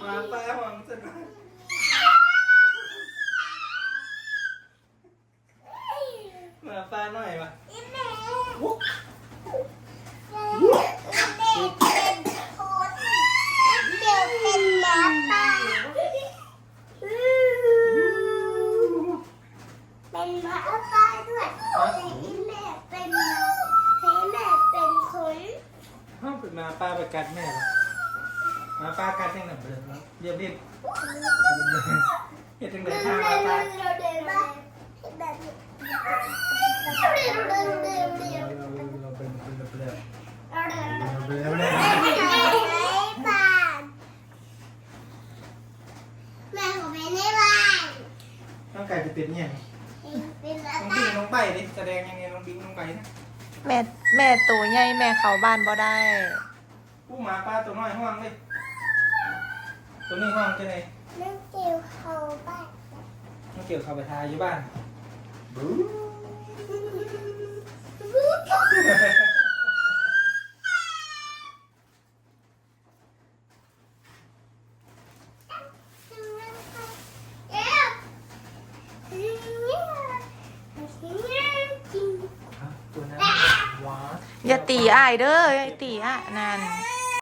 มาป้าหวังสักหน่อยมาป้าหน่อยวะวุ๊กเป็นหมาป่าเป็นหมาป่าด้วยแม่เป็นหมาให้แม่เป็นคน ห้องเป็นมาป้าไปกัดแม่ปะมาป้ากัดยังไงเบิร์ดแล้วเรียบเรียบเห็นจังเลยท่ามาป้าเราเป็นเปลือกแม่ของแม่ในบ้าน น้องไก่จะเป็นยัง เป็น น้องบิงน้องไปดิแสดงยังไงน้องบิงน้องไปนะ แม่ตัวใหญ่แม่เข้าบ้านบ่ได้ ผู้หมาป้าตัวน้อยห้องเลยตัวนี้ห้องจะไหน น้องเจียวเขาบ้าน น้องเกี่ยวเข้าไปทายอยู่บ้านบู๊ตัวนั้นว้า อย่าตีอ้ายเด้ออย่าตีอ่ะนั่น เ